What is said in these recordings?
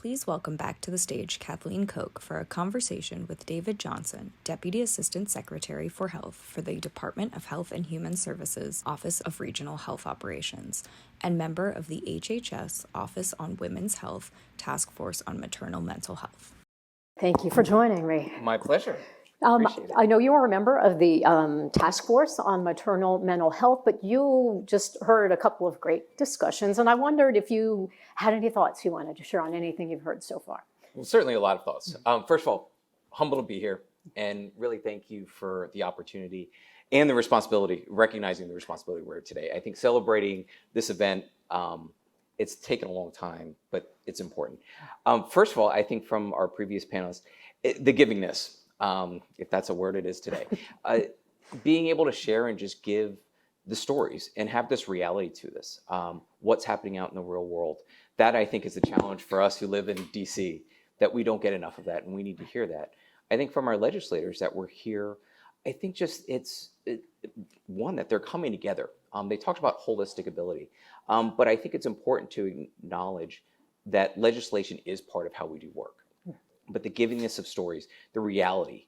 please welcome back to the stage Kathleen Koch for a conversation with David Johnson, Deputy Assistant Secretary for Health for the Department of Health and Human Services Office of Regional Health Operations, and member of the HHS Office on Women's Health Task Force on Maternal Mental Health. Thank you for joining me. My pleasure. I know you are a member of the Task Force on Maternal Mental Health, but you just heard a couple of great discussions, and I wondered if you had any thoughts you wanted to share on anything you've heard so far. Well, certainly a lot of thoughts. First of all, humble to be here, and really thank you for the opportunity and the responsibility, recognizing the responsibility we're here today. I think celebrating this event, it's taken a long time, but it's important. First of all, I think from our previous panelists, the givingness, if that's a word it is today, being able to share and just give the stories and have this reality to this, what's happening out in the real world. That I think is the challenge for us who live in DC, that we don't get enough of that, and we need to hear that. I think from our legislators that we're here, I think just one, that they're coming together. They talked about holistic ability, but I think it's important to acknowledge that legislation is part of how we do work. But the givingness of stories, the reality,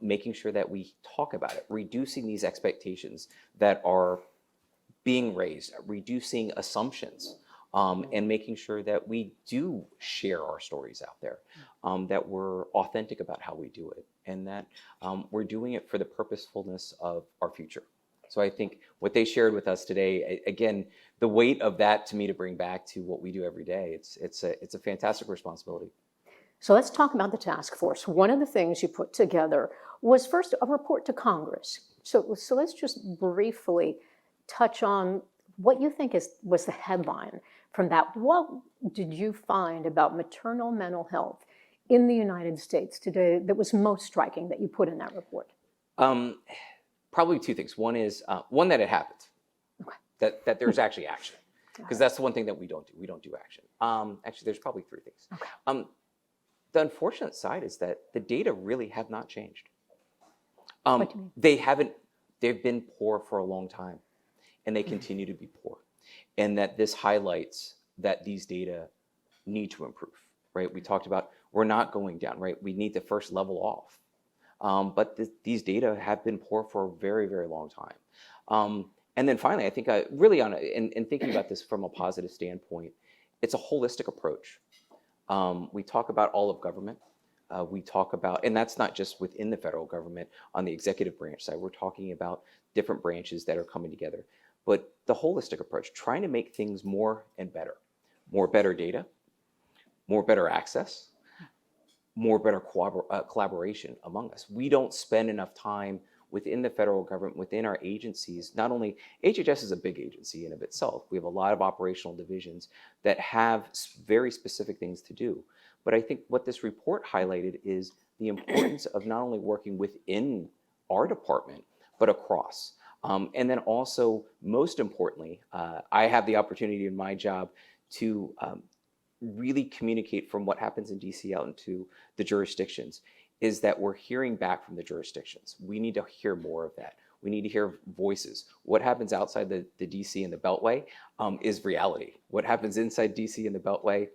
making sure that we talk about it, reducing these expectations that are being raised, reducing assumptions, and making sure that we do share our stories out there, that we're authentic about how we do it, and that we're doing it for the purposefulness of our future. So I think what they shared with us today, again, the weight of that to me to bring back to what we do every day, it's a fantastic responsibility. So let's talk about the task force. One of the things you put together was first a report to Congress. So let's just briefly touch on what you think was the headline from that. What did you find about maternal mental health in the United States today that was most striking that you put in that report? Probably two things. One is one, that it happens, okay. that there's actually action, because that's the one thing that we don't do. We don't do action. Actually, there's probably three things. Okay. The unfortunate side is that the data really have not changed. What do you mean? They've been poor for a long time, and they continue to be poor. And that this highlights that these data need to improve, right? We talked about we're not going down, right? We need to first level off. But these data have been poor for a very, very long time. And then finally, I think really in thinking about this from a positive standpoint, it's a holistic approach. We talk about all of government. We talk about, and that's not just within the federal government on the executive branch side. We're talking about different branches that are coming together. But the holistic approach, trying to make things more and better. More better data, more better access, more better collaboration among us. We don't spend enough time within the federal government, within our agencies. Not only, HHS is a big agency in of itself. We have a lot of operational divisions that have very specific things to do. But I think what this report highlighted is the importance of not only working within our department, but across. And then also, most importantly, I have the opportunity in my job to really communicate from what happens in DC out into the jurisdictions, is that we're hearing back from the jurisdictions. We need to hear more of that. We need to hear voices. What happens outside the DC and the Beltway is reality. What happens inside DC and the Beltway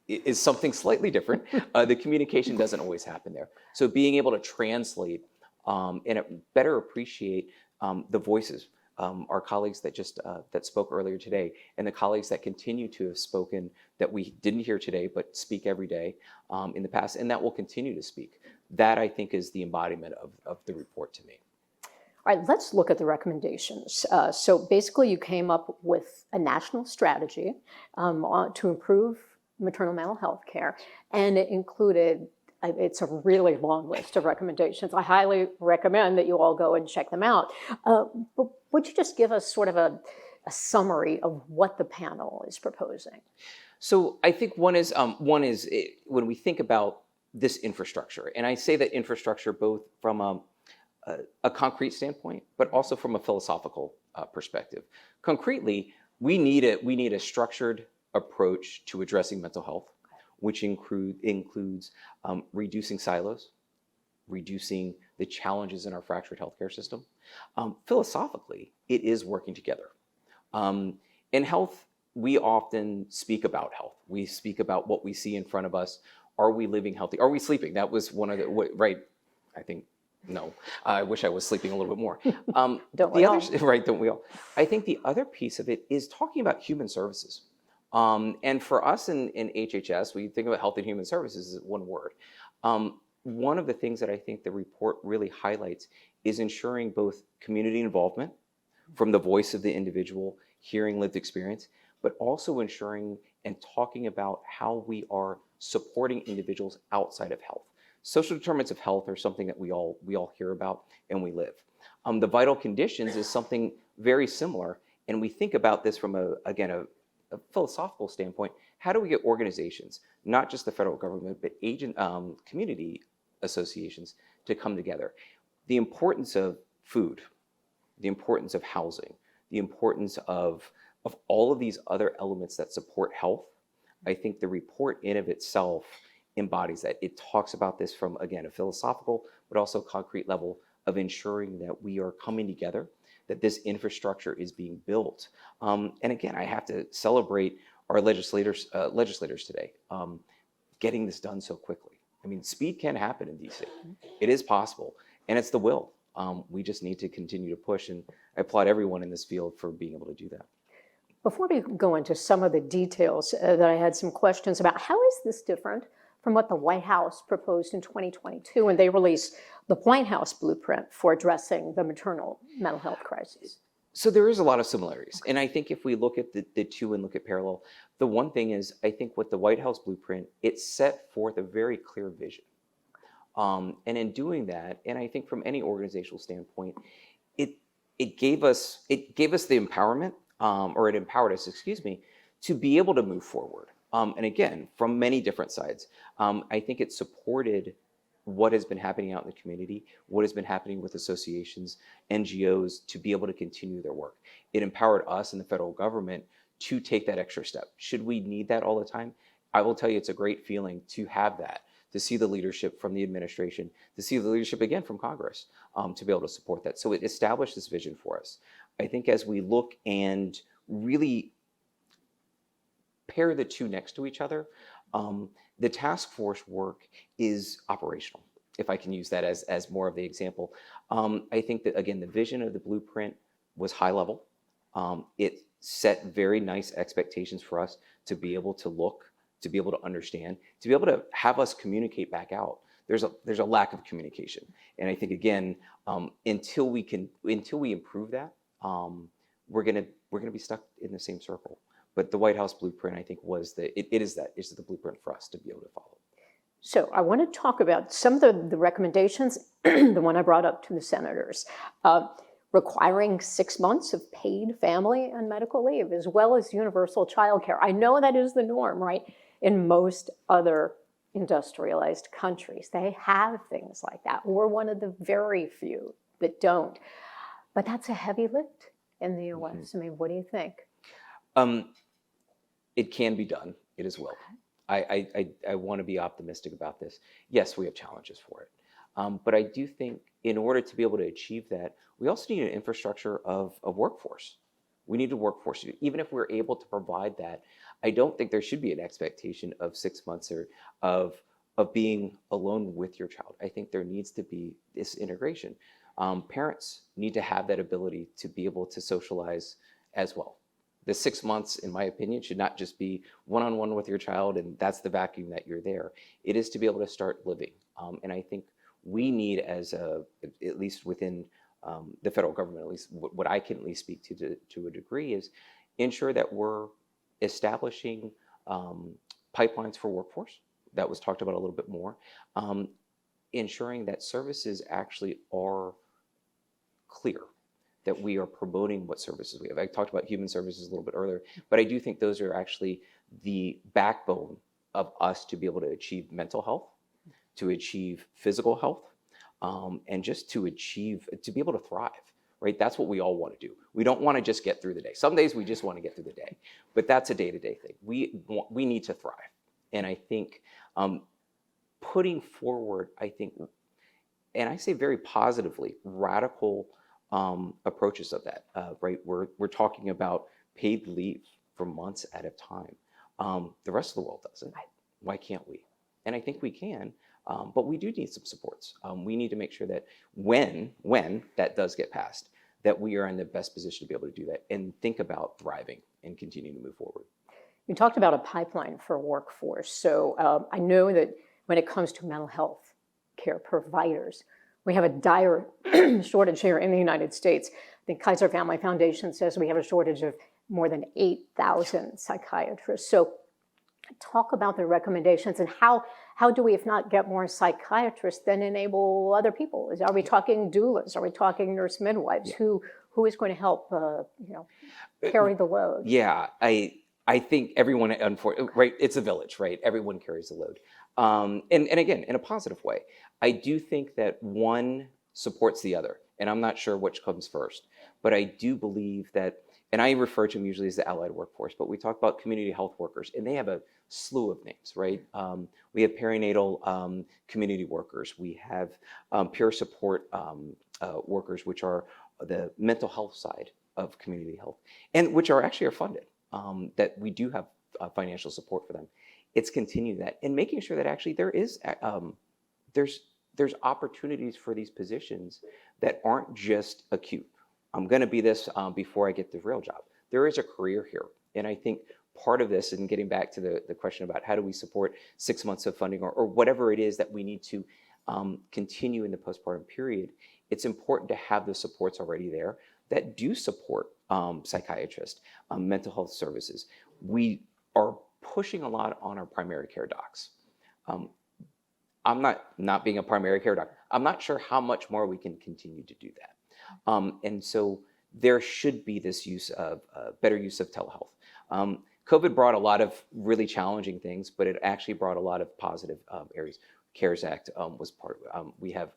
is something slightly different. The communication doesn't always happen there. So being able to translate and better appreciate the voices, our colleagues that spoke earlier today, and the colleagues that continue to have spoken that we didn't hear today, but speak every day in the past, and that will continue to speak. That, I think, is the embodiment of the report to me. All right, let's look at the recommendations. So basically, you came up with a national strategy to improve maternal mental health care, and it included, it's a really long list of recommendations. I highly recommend that you all go and check them out. But would you just give us sort of a summary of what the panel is proposing? So I think one is when we think about this infrastructure, and I say that infrastructure both from a concrete standpoint, but also from a philosophical perspective. Concretely, we need a structured approach to addressing mental health, which includes reducing silos, reducing the challenges in our fractured healthcare system. Philosophically, it is working together. In health, we often speak about health. We speak about what we see in front of us. Are we living healthy? Are we sleeping? That was one of the, right, I think, no. I wish I was sleeping a little bit more. Don't we all? Right, don't we all? I think the other piece of it is talking about human services. And for us in HHS, we think about health and human services as one word. One of the things that I think the report really highlights is ensuring both community involvement from the voice of the individual, hearing lived experience, but also ensuring and talking about how we are supporting individuals outside of health. Social determinants of health are something that we all hear about and we live. The vital conditions is something very similar, and we think about this from a philosophical standpoint. How do we get organizations, not just the federal government, but community associations, to come together? The importance of food, the importance of housing, the importance of all of these other elements that support health. I think the report in of itself embodies that. It talks about this from, again, a philosophical, but also concrete level of ensuring that we are coming together, that this infrastructure is being built. And again, I have to celebrate our legislators today, getting this done so quickly. I mean, speed can happen in DC. It is possible, and it's the will. We just need to continue to push, and I applaud everyone in this field for being able to do that. Before we go into some of the details that I had some questions about, how is this different from what the White House proposed in 2022 when they released the White House blueprint for addressing the maternal mental health crisis? So there is a lot of similarities. And I think if we look at the two and look at parallel, the one thing is, I think with the White House blueprint, it set forth a very clear vision. And in doing that, and I think from any organizational standpoint, it gave us the empowerment, or it empowered us, to be able to move forward. And again, from many different sides. I think it supported what has been happening out in the community, what has been happening with associations, NGOs, to be able to continue their work. It empowered us in the federal government to take that extra step. Should we need that all the time? I will tell you, it's a great feeling to have that, to see the leadership from the administration, to see the leadership again from Congress, to be able to support that. So it established this vision for us. I think as we look and really pair the two next to each other, the task force work is operational, if I can use that as more of the example. I think that, again, the vision of the blueprint was high level. It set very nice expectations for us to be able to look, to be able to understand, to be able to have us communicate back out. There's a lack of communication, and I think, again, until we improve that, we're gonna be stuck in the same circle. But the White House blueprint, I think, is the blueprint for us to be able to follow. So I want to talk about some of the recommendations, the one I brought up to the senators, requiring 6 months of paid family and medical leave, as well as universal childcare. I know that is the norm, right? In most other industrialized countries, they have things like that. We're one of the very few that don't. But that's a heavy lift in the US. Mm-hmm. I mean, what do you think? It can be done. It is will. I want to be optimistic about this. Yes, we have challenges for it. But I do think in order to be able to achieve that, we also need an infrastructure of workforce. We need a workforce. Even if we're able to provide that, I don't think there should be an expectation of 6 months or of being alone with your child. I think there needs to be this integration. Parents need to have that ability to be able to socialize as well. The 6 months, in my opinion, should not just be one-on-one with your child and that's the vacuum that you're there. It is to be able to start living. And I think we need, at least within the federal government, at least what I can at least speak to a degree, is ensure that we're establishing pipelines for workforce. That was talked about a little bit more. Ensuring that services actually are clear, that we are promoting what services we have. I talked about human services a little bit earlier, but I do think those are actually the backbone of us to be able to achieve mental health, to achieve physical health, and just to be able to thrive, right? That's what we all want to do. We don't want to just get through the day. Some days we just want to get through the day, but that's a day-to-day thing. We need to thrive. And I think putting forward, and I say very positively, radical approaches of that, right? We're talking about paid leave for months at a time. The rest of the world doesn't. Right. Why can't we? And I think we can, but we do need some supports. We need to make sure that when that does get passed, that we are in the best position to be able to do that and think about thriving and continuing to move forward. You talked about a pipeline for workforce. So I know that when it comes to mental health care providers, we have a dire shortage here in the United States. The Kaiser Family Foundation says we have a shortage of more than 8,000 psychiatrists. So talk about the recommendations and how do we, if not get more psychiatrists, then enable other people? Are we talking doulas? Are we talking nurse midwives? Who is going to help carry the load? Yeah, I think everyone, right? It's a village, right? Everyone carries the load. And again, in a positive way. I do think that one supports the other, and I'm not sure which comes first, but I do believe that, and I refer to them usually as the allied workforce, but we talk about community health workers, and they have a slew of names, right? We have perinatal community workers. We have peer support workers, which are the mental health side of community health, and which are actually funded, that we do have financial support for them. It's continuing that and making sure that actually there is there's opportunities for these positions that aren't just acute. I'm going to be this before I get the real job. There is a career here. And I think part of this, and getting back to the question about how do we support 6 months of funding or whatever it is that we need to continue in the postpartum period, it's important to have the supports already there that do support psychiatrists, mental health services. We are pushing a lot on our primary care docs. I'm not being a primary care doc. I'm not sure how much more we can continue to do that. And so there should be this use of better use of telehealth. COVID brought a lot of really challenging things, but it actually brought a lot of positive areas. CARES Act was part of it. We have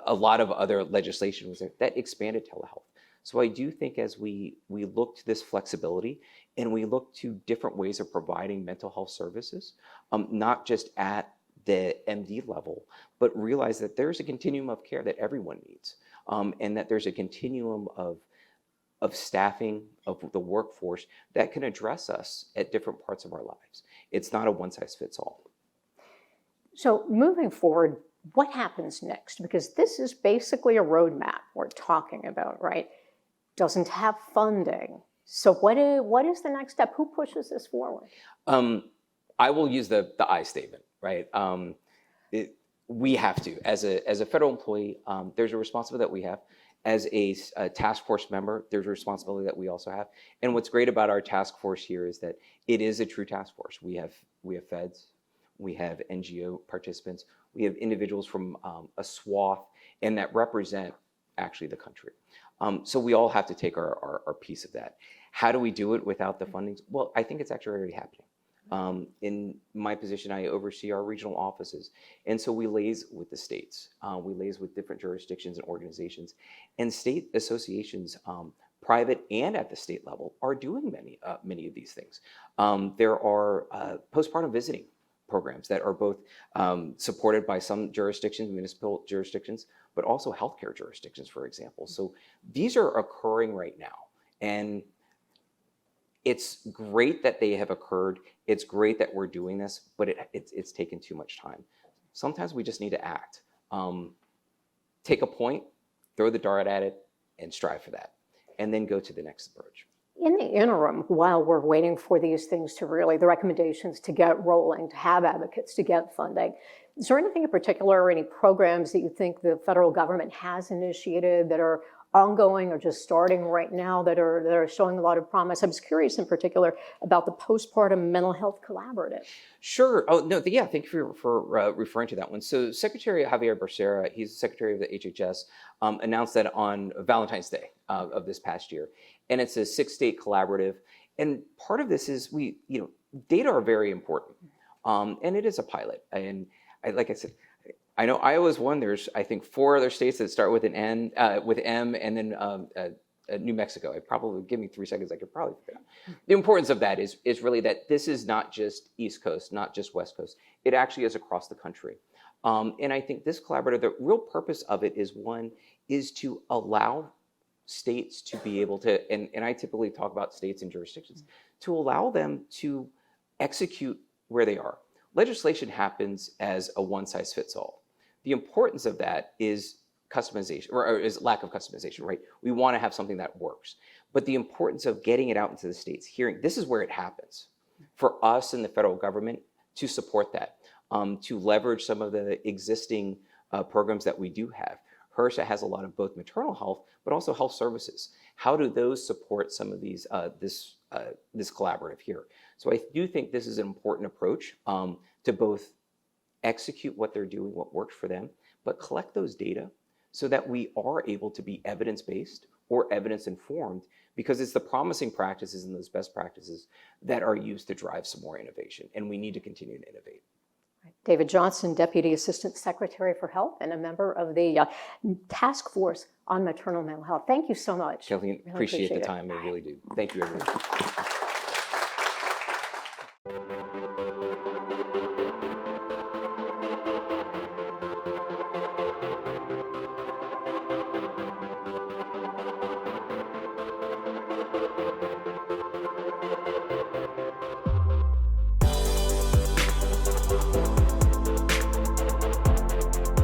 a lot of other legislation that expanded telehealth. So I do think as we look to this flexibility and we look to different ways of providing mental health services, not just at the MD level, but realize that there's a continuum of care that everyone needs, and that there's a continuum of staffing of the workforce that can address us at different parts of our lives. It's not a one-size-fits-all. So moving forward, what happens next? Because this is basically a roadmap we're talking about, right? Doesn't have funding. So what is the next step? Who pushes this forward? I will use the I statement, right? We have to, as a federal employee, there's a responsibility that we have. As a task force member, there's a responsibility that we also have. And what's great about our task force here is that it is a true task force. We have feds, we have NGO participants, we have individuals from a swath, and that represent actually the country. So we all have to take our piece of that. How do we do it without the funding? Well, I think it's actually already happening. In my position, I oversee our regional offices. And so we liaise with the states. We liaise with different jurisdictions and organizations. And state associations, private and at the state level, are doing many of these things. There are postpartum visiting programs that are both supported by some jurisdictions, municipal jurisdictions, but also healthcare jurisdictions, for example. So these are occurring right now. And it's great that they have occurred. It's great that we're doing this, but it's taken too much time. Sometimes we just need to act. Take a point, throw the dart at it, and strive for that, and then go to the next approach. In the interim, while we're waiting for these things to the recommendations to get rolling, to have advocates, to get funding, is there anything in particular or any programs that you think the federal government has initiated that are ongoing or just starting right now that are showing a lot of promise? I was curious in particular about the Postpartum Mental Health Collaborative. Sure. Oh, no, yeah, thank you for referring to that one. So Secretary Javier Becerra, he's the Secretary of the HHS, announced that on Valentine's Day of this past year. And it's a 6-state collaborative. And part of this is data are very important. And it is a pilot. And like I said, I know Iowa's one. There's, I think, 4 other states that start with an N, with M, and then New Mexico. Give me 3 seconds. I could probably figure it out. The importance of that is really that this is not just East Coast, not just West Coast. It actually is across the country. And I think this collaborative, the real purpose of it is to allow states to be able to, and I typically talk about states and jurisdictions, to allow them to execute where they are. Legislation happens as a one-size-fits-all. The importance of that is customization, or is lack of customization, right? We want to have something that works. But the importance of getting it out into the states, hearing, this is where it happens. For us in the federal government to support that, to leverage some of the existing programs that we do have. HRSA has a lot of both maternal health, but also health services. How do those support some of these, this collaborative here? So I do think this is an important approach to both execute what they're doing, what works for them, but collect those data so that we are able to be evidence-based or evidence-informed, because it's the promising practices and those best practices that are used to drive some more innovation, and we need to continue to innovate. David Johnson, Deputy Assistant Secretary for Health and a member of the Task Force on Maternal Mental Health. Thank you so much. Kathleen, Really appreciate the time. I really do. Thank you, everyone.